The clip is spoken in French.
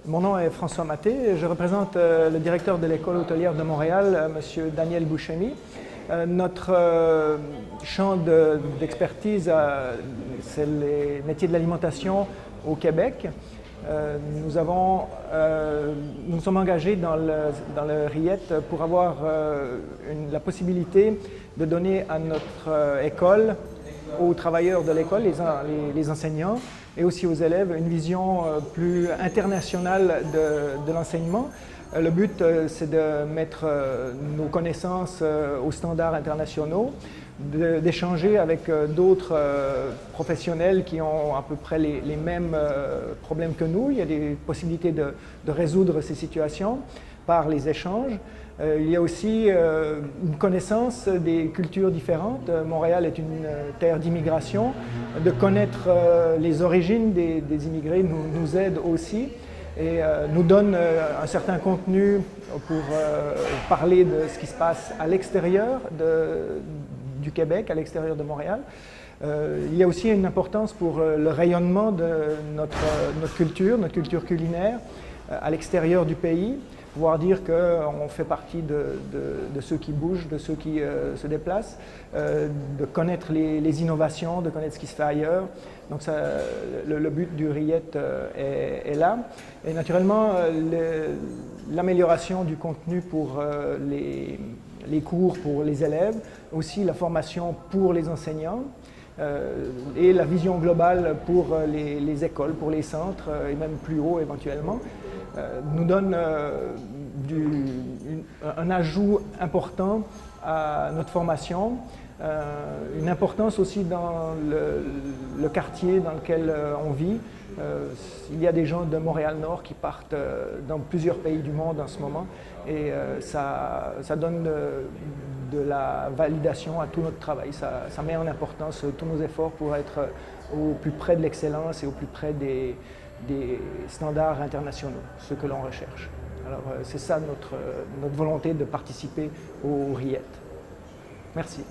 Mon nom est François Maté et je représente le directeur de l'École hôtelière de Montréal, M. Daniel Bouchemi. Notre champ d'expertise, c'est les métiers de l'alimentation au Québec. Nous sommes engagés dans le RIET pour avoir la possibilité de donner à notre école, aux travailleurs de l'école, les enseignants, et aussi aux élèves, une vision plus internationale de l'enseignement. Le but, c'est de mettre nos connaissances aux standards internationaux, d'échanger avec d'autres professionnels qui ont à peu près les mêmes problèmes que nous. Il y a des possibilités de résoudre ces situations par les échanges. Il y a aussi une connaissance des cultures différentes. Montréal est une terre d'immigration. De connaître les origines des immigrés nous aide aussi et nous donne un certain contenu pour parler de ce qui se passe à l'extérieur du Québec, à l'extérieur de Montréal. Il y a aussi une importance pour le rayonnement de notre culture culinaire à l'extérieur du pays. Pouvoir dire qu'on fait partie de ceux qui bougent, de ceux qui se déplacent, de connaître les innovations, de connaître ce qui se fait ailleurs. Donc le but du RIET est là. Et naturellement, l'amélioration du contenu pour les cours pour les élèves, aussi la formation pour les enseignants, et la vision globale pour les écoles, pour les centres, et même plus haut éventuellement, nous donne un ajout important à notre formation, une importance aussi dans le quartier dans lequel on vit. Il y a des gens de Montréal-Nord qui partent dans plusieurs pays du monde en ce moment et ça donne de la validation à tout notre travail. Ça met en importance tous nos efforts pour être au plus près de l'excellence et au plus près des standards internationaux, ce que l'on recherche. Alors c'est ça notre volonté de participer au RIET. Merci.